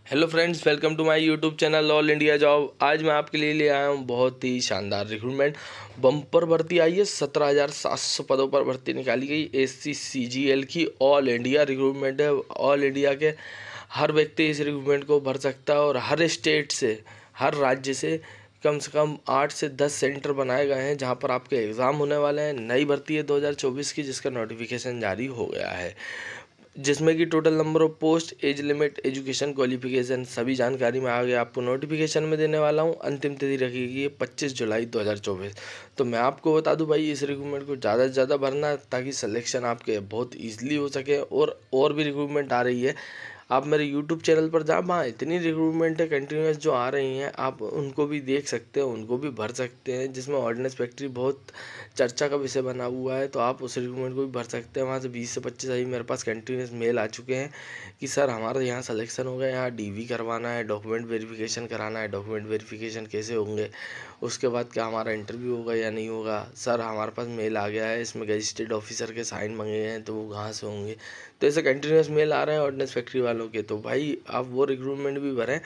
Hello friends, welcome to my YouTube channel all India job. आज मैं आपके लिए ले आया हूँ बहुत ही शानदार रिक्रूटमेंट। बम्पर भर्ती आई है, 17,700 पदों पर भर्ती निकाली गई। SC CGL की ऑल इंडिया रिक्रूटमेंट है। ऑल इंडिया के हर व्यक्ति इस रिक्रूटमेंट को भर सकता है और हर स्टेट से, हर राज्य से कम 8 से 10 सेंटर बनाए गए हैं जहां पर आपके एग्ज़ाम होने वाले हैं। नई भर्ती है 2024 की, जिसका नोटिफिकेशन जारी हो गया है, जिसमें कि total number of post, age limit, education qualification सभी जानकारी मैं आगे आपको नोटिफिकेशन में देने वाला हूं। अंतिम तिथि रखी गई है 25 जुलाई 2024। तो मैं आपको बता दूं भाई, इस रिक्रूटमेंट को ज़्यादा से ज़्यादा भरना ताकि सिलेक्शन आपके बहुत ईजिली हो सके। और भी रिक्रूटमेंट आ रही है, आप मेरे यूट्यूब चैनल पर जहाँ वहाँ इतनी रिक्रूटमेंट है कंटिन्यूस जो आ रही हैं, आप उनको भी देख सकते हैं, उनको भी भर सकते हैं। जिसमें ऑर्डिनेंस फैक्ट्री बहुत चर्चा का विषय बना हुआ है, तो आप उस रिक्रूटमेंट को भी भर सकते हैं। वहाँ से 20 से 25 अभी मेरे पास कंटिन्यूस मेल आ चुके हैं कि सर हमारा यहाँ सिलेक्शन हो गया, यहाँ DV करवाना है, डॉक्यूमेंट वेरिफिकेशन कराना है। डॉक्यूमेंट वेरिफिकेशन कैसे होंगे, उसके बाद क्या हमारा इंटरव्यू होगा या नहीं होगा। सर हमारे पास मेल आ गया है, इसमें गजिस्ट्रेड ऑफिसर के साइन मांगे हैं, तो वो कहाँ से होंगे। तो ऐसे कंटिन्यूस मेल आ रहे हैं ऑर्डिनेंस फैक्ट्री वालों के। तो भाई आप वो रिक्रूटमेंट भी भरें।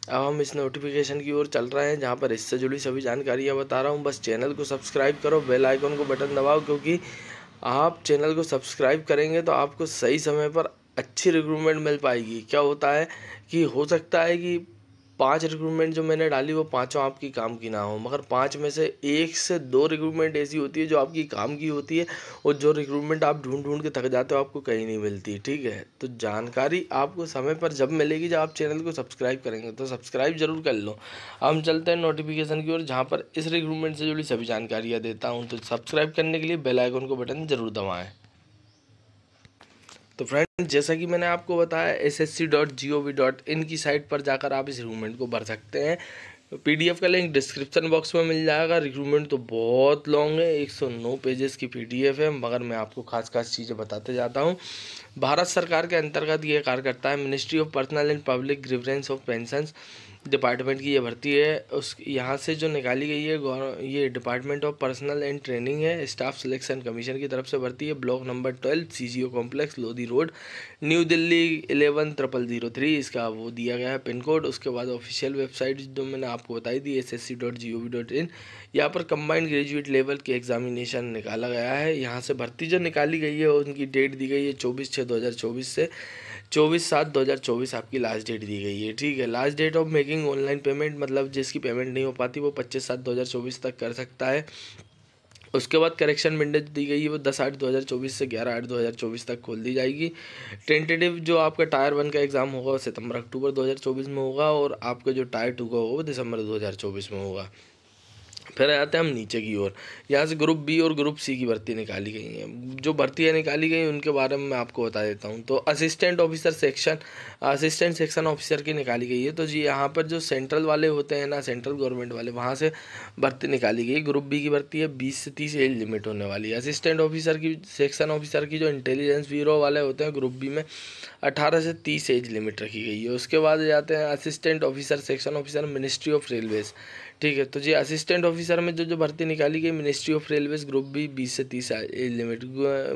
अब हम इस नोटिफिकेशन की ओर चल रहे हैं, जहाँ पर इससे जुड़ी सभी जानकारियाँ बता रहा हूँ। बस चैनल को सब्सक्राइब करो, बेल आइकन को बटन दबाओ, क्योंकि आप चैनल को सब्सक्राइब करेंगे तो आपको सही समय पर अच्छी रिक्रूटमेंट मिल पाएगी। क्या होता है कि हो सकता है कि 5 रिक्रूटमेंट जो मैंने डाली वो पाँचों आपकी काम की ना हो, मगर 5 में से 1 से 2 रिक्रूटमेंट ऐसी होती है जो आपकी काम की होती है, और जो रिक्रूटमेंट आप ढूंढ ढूंढ के थक जाते हो, आपको कहीं नहीं मिलती। ठीक है, तो जानकारी आपको समय पर जब मिलेगी, जब आप चैनल को सब्सक्राइब करेंगे। तो सब्सक्राइब जरूर कर लो। हम चलते हैं नोटिफिकेशन की ओर, जहाँ पर इस रिक्रूटमेंट से जुड़ी सभी जानकारियाँ देता हूँ। तो सब्सक्राइब करने के लिए बेल आइकन को बटन जरूर दबाएँ। तो फ्रेंड, जैसा कि मैंने आपको बताया, ssc.gov.in की साइट पर जाकर आप इस रिक्रूटमेंट को भर सकते हैं। PDF का लिंक डिस्क्रिप्शन बॉक्स में मिल जाएगा। रिक्रूटमेंट तो बहुत लॉन्ग है, 109 पेजेस की PDF है, मगर मैं आपको खास खास चीज़ें बताते जाता हूँ। भारत सरकार के अंतर्गत ये कार्य करता है। Ministry of personal and public grievance of pensions department की ये भर्ती है। उस यहाँ से जो निकाली गई है, ये department of personal and training है, स्टाफ सिलेक्शन कमीशन की तरफ से भर्ती है। Block number 12, CGO complex, Lodhi road, new Delhi 110003 इसका वो दिया गया है पिन कोड। उसके बाद ऑफिशियल वेबसाइट जो मैंने आपको बताई थी, ssc.gov.in, यहाँ पर कंबाइंड ग्रेजुएट लेवल के एग्जामिनेशन निकाला गया है। यहाँ से भर्ती जो निकाली गई है उनकी डेट दी गई है 24/6/2024 से 24/7/2024 आपकी लास्ट डेट दी गई है। ठीक है, last date of making online payment, मतलब जिसकी पेमेंट नहीं हो पाती वो 25/7/2024 तक कर सकता है। उसके बाद करेक्शन विंडो दी गई है वो 10/8/2024 से 11/8/2024 तक खोल दी जाएगी। टेंटेटिव जो आपका टायर 1 का एग्ज़ाम होगा वो सितंबर-अक्टूबर 2024 में होगा, और आपका जो टायर 2 का होगा वो दिसंबर 2024 में होगा। फिर आते हैं हम नीचे की ओर। यहाँ से ग्रुप B और ग्रुप C की भर्ती निकाली गई हैं। जो भर्तियाँ निकाली गई उनके बारे में मैं आपको बता देता हूँ। तो असिस्टेंट सेक्शन ऑफिसर की निकाली गई है। तो जी यहाँ पर जो सेंट्रल वाले होते हैं ना, सेंट्रल गवर्नमेंट वाले, वहाँ से भर्ती निकाली गई। ग्रुप B की भर्ती है, 20 से 30 एज लिमिट होने वाली है। असिस्टेंट ऑफिसर की, सेक्शन ऑफिसर की जो इंटेलिजेंस ब्यूरो वाले होते हैं ग्रुप B में, 18 से 30 एज लिमिट रखी गई है। उसके बाद जाते हैं assistant officer, section officer, ministry of railways. ठीक है, तो जी असिस्टेंट ऑफिसर में जो भर्ती निकाली गई, ministry of railways group B 20 से 30 age limit.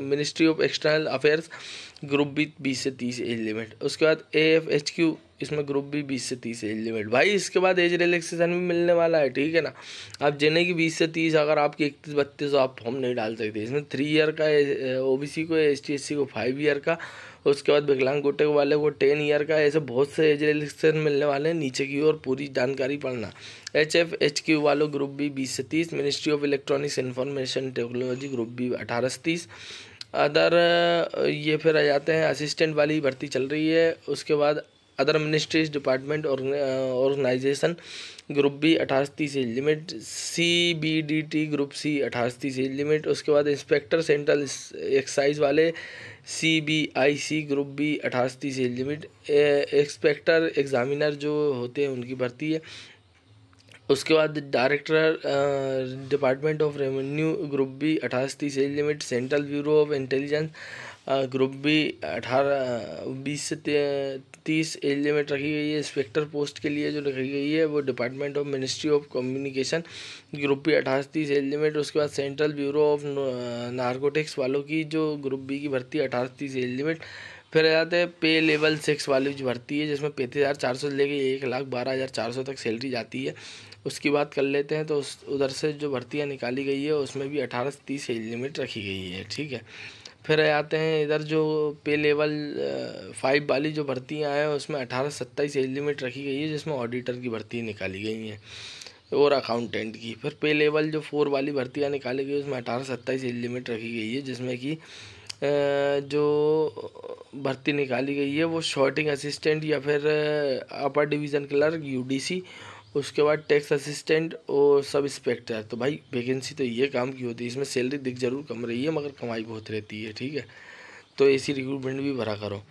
Ministry of external affairs group B 20 से 30 एज लिमिट। उसके बाद AFHQ, इसमें ग्रुप B 20 से 30 एज लिमिट। भाई इसके बाद एज रिलैक्सेशन भी मिलने वाला है। ठीक है ना, आप जिन्हें की 20 से 30, अगर आपकी 31-32 आप फॉर्म नहीं डाल सकते। इसमें 3 ईयर का OBC को, ST/SC को 5 ईयर का, उसके बाद विकलांग कोटे वाले को 10 ईयर का। ऐसे बहुत से एज रिलैक्सेशन मिलने वाले हैं। नीचे की ओर पूरी जानकारी पढ़ना। HFHQ वालों ग्रुप B 20 से 30, ministry of electronics information technology group B 18 से 30। अदर ये फिर आ जाते हैं, असिस्टेंट वाली भर्ती चल रही है। उसके बाद other ministries department organisation group B 18 से 30 age limit. CBDT group C 18 से 30 एज लिमिट। उसके बाद इंस्पेक्टर सेंट्रल एक्साइज वाले CBIC ग्रुप B 18 से 30 एज लिमिट। इंस्पेक्टर एग्जामिनर जो होते हैं उनकी भर्ती है। उसके बाद director department of revenue group B 18 से 30 age limit. Central bureau of intelligence group B 20 से 30 एज लिमिट रखी गई है। इंस्पेक्टर पोस्ट के लिए जो रखी गई है वो department of ministry of communication group B 18 से 30 एज लिमिट। उसके बाद सेंट्रल ब्यूरो ऑफ नारकोटिक्स वालों की जो ग्रुप B की भर्ती 18 से 30 एज लिमिट। फिर आ जाते हैं पे लेवल 6 वाली जो भर्ती है, जिसमें 35,400 से लेके 1,12,400 तक सैलरी जाती है। उसकी बात कर लेते हैं तो उधर से जो भर्तियाँ निकाली गई है उसमें भी 18 से 30 एज लिमिट रखी गई है, ठीक है। फिर आते हैं इधर जो पे लेवल 5 वाली जो भर्तियाँ हैं उसमें 18 से 27 एज लिमिट रखी गई है, जिसमें ऑडिटर की भर्ती निकाली गई हैं और अकाउंटेंट की। फिर पे लेवल जो 4 वाली भर्तियाँ निकाली गई उसमें 18 से 27 एज लिमिट रखी गई है, जिसमें कि जो भर्ती निकाली गई है वो शॉर्टिंग असिस्टेंट या फिर अपर डिवीज़न क्लर्क यूडीसी, उसके बाद टैक्स असिस्टेंट और सब इंस्पेक्टर। तो भाई वैकेंसी तो ये काम की होती है, इसमें सैलरी दिख जरूर कम रही है मगर कमाई बहुत रहती है, ठीक है। तो ऐसी रिक्रूटमेंट भी भरा करो।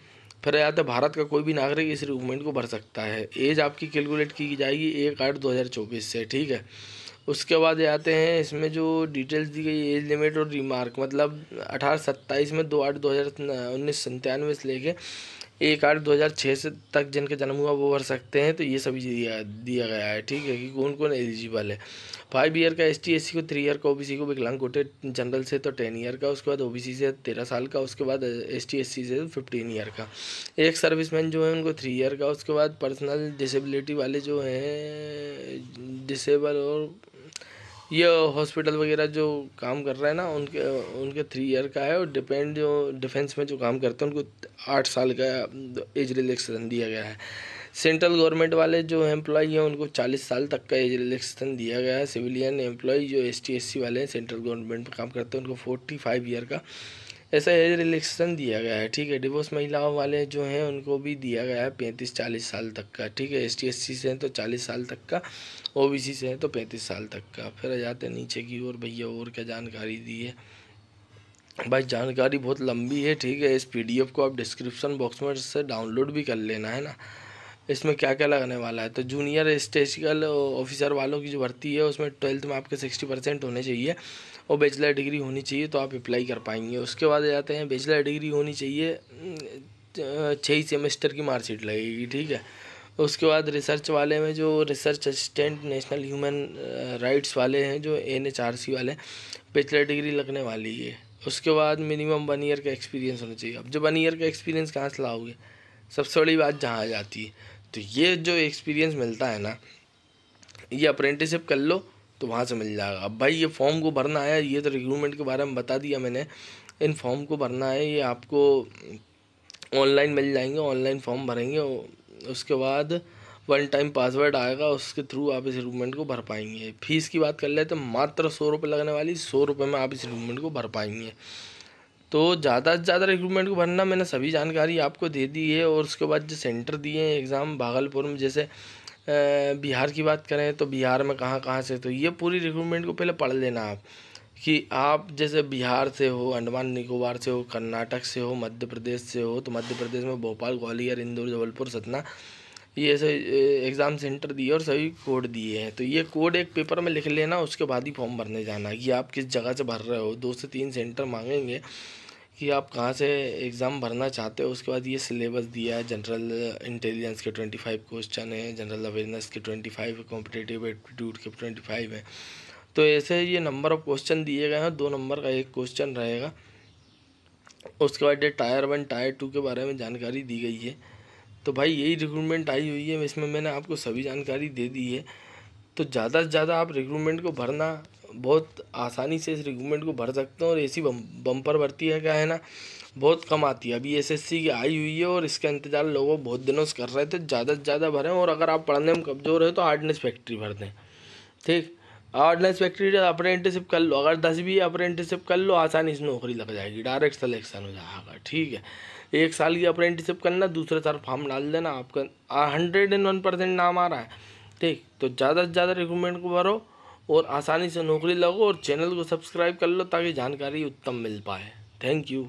फिर आता है भारत का कोई भी नागरिक इस रिक्रूटमेंट को भर सकता है। एज आपकी कैलकुलेट की जाएगी 1/8/2024 से, ठीक है। उसके बाद आते हैं इसमें जो डिटेल्स दी गई एज लिमिट और रिमार्क, मतलब 18/27 में 2/8/2019 से लेके 1/8/2006 से तक जिनका जन्म हुआ वो भर सकते हैं। तो ये सभी दिया गया है, ठीक है, कि कौन कौन एलिजिबल है। 5 ईयर का ST SC को, 3 ईयर का OBC को, विकलांग कोटे जनरल से तो 10 ईयर का, उसके बाद OBC से 13 साल का, उसके बाद ST SC से 15 ईयर का। एक सर्विसमैन जो है उनको 3 ईयर का। उसके बाद पर्सनल डिसेबिलिटी वाले जो हैं डिसेबल और ये हॉस्पिटल वगैरह जो काम कर रहे हैं ना उनके 3 ईयर का है। और डिपेंड जो डिफेंस में जो काम करते हैं उनको 8 साल का एज रिलैक्सेशन दिया गया है। सेंट्रल गवर्नमेंट वाले जो एम्प्लॉई हैं उनको 40 साल तक का एज रिलैक्सेशन दिया गया है। सिविलियन एम्प्लॉई जो ST SC वाले हैं सेंट्रल गवर्नमेंट में काम करते हैं उनको 45 ईयर का ऐसा एज रिलैक्सेशन दिया गया है, ठीक है। डिवोर्स महिलाओं वाले जो हैं उनको भी दिया गया है 35-40 साल तक का, ठीक है। ST SC से हैं तो 40 साल तक का, OBC से हैं तो 35 साल तक का। फिर आ जाते हैं नीचे की ओर भैया और क्या जानकारी दी है। भाई जानकारी बहुत लंबी है, ठीक है। इस PDF को आप डिस्क्रिप्शन बॉक्स में से डाउनलोड भी कर लेना है ना। इसमें क्या क्या लगने वाला है तो जूनियर स्टैटिस्टिकल ऑफिसर वालों की जो भर्ती है उसमें 12th में आपके 60% होने चाहिए और बैचलर डिग्री होनी चाहिए तो आप अप्लाई कर पाएंगे। उसके बाद जाते हैं बैचलर डिग्री होनी चाहिए, 6 सेमेस्टर की मार्कशीट लगेगी, ठीक है। उसके बाद रिसर्च वाले में जो research assistant national human rights वाले हैं जो NHRC वाले, बैचलर डिग्री लगने वाली है। उसके बाद मिनिमम 1 ईयर का एक्सपीरियंस होना चाहिए। अब जो 1 ईयर का एक्सपीरियंस कहाँ से लाओगे, सबसे बड़ी बात जहाँ आ जाती है। तो ये जो एक्सपीरियंस मिलता है ना, ये अप्रेंटिसशिप कर लो तो वहाँ से मिल जाएगा। अब भाई ये फॉर्म को भरना है, ये तो रिक्रूटमेंट के बारे में बता दिया मैंने। इन फॉर्म को भरना है, ये आपको ऑनलाइन मिल जाएंगे, ऑनलाइन फॉर्म भरेंगे। उसके बाद 1 टाइम पासवर्ड आएगा, उसके थ्रू आप इस रिक्रूटमेंट को भर पाएंगे। फीस की बात कर ले तो मात्र 100 रुपये लगने वाली, 100 रुपये में आप इस रिक्रूटमेंट को भर पाएंगे। तो ज़्यादा से ज़्यादा रिक्रूटमेंट को भरना मैंने सभी जानकारी आपको दे दी है। और उसके बाद जो सेंटर दिए हैं एग्ज़ाम भागलपुर में, जैसे बिहार की बात करें तो बिहार में कहाँ कहाँ से, तो ये पूरी रिक्रूटमेंट को पहले पढ़ लेना आप कि आप जैसे बिहार से हो, अंडमान निकोबार से हो, कर्नाटक से हो, मध्य प्रदेश से हो, तो मध्य प्रदेश में भोपाल, ग्वालियर, इंदौर, जबलपुर, सतना, ये ऐसे एग्ज़ाम सेंटर दिए और सभी कोड दिए हैं। तो ये कोड एक पेपर में लिख लेना, उसके बाद ही फॉर्म भरने जाना कि आप किस जगह से भर रहे हो। 2 से 3 सेंटर मांगेंगे कि आप कहाँ से एग्ज़ाम भरना चाहते हो। उसके बाद ये सिलेबस दिया है, जनरल इंटेलिजेंस के 25 क्वेश्चन है, जनरल अवेयरनेस के 25 है, कॉम्पिटिटिव एप्टीट्यूड के 25 है। तो ऐसे ये नंबर ऑफ क्वेश्चन दिए गए हैं, 2 नंबर का एक क्वेश्चन रहेगा। उसके बाद ये टायर 1 टायर 2 के बारे में जानकारी दी गई है। तो भाई यही रिक्रूटमेंट आई हुई है, इसमें मैंने आपको सभी जानकारी दे दी है। तो ज़्यादा से ज़्यादा आप रिक्रूटमेंट को भरना, बहुत आसानी से इस रिक्रूटमेंट को भर सकते हैं। और ऐसी बम्पर भर्ती है क्या है ना, बहुत कम आती है। अभी SSC की आई हुई है और इसका इंतज़ार लोगों बहुत दिनों से कर रहे थे। ज़्यादा से ज़्यादा भरें। और अगर आप पढ़ने में कमज़ोर है तो हार्डनेस फैक्ट्री भर दें, ठीक। हार्डनेस फैक्ट्री अप्रेंटिसशिप कर लो, अगर 10 भी अप्रेंटिसशिप कर लो आसानी से नौकरी लग जाएगी, डायरेक्ट सिलेक्शन हो जाएगा, ठीक है। 1 साल की अप्रेंटिसशिप करना, दूसरे साल फॉर्म डाल देना, आपका 101% नाम आ रहा है, ठीक। तो ज़्यादा से ज़्यादा रिक्रूटमेंट को भरो और आसानी से नौकरी लगो। और चैनल को सब्सक्राइब कर लो ताकि जानकारी उत्तम मिल पाए। Thank you.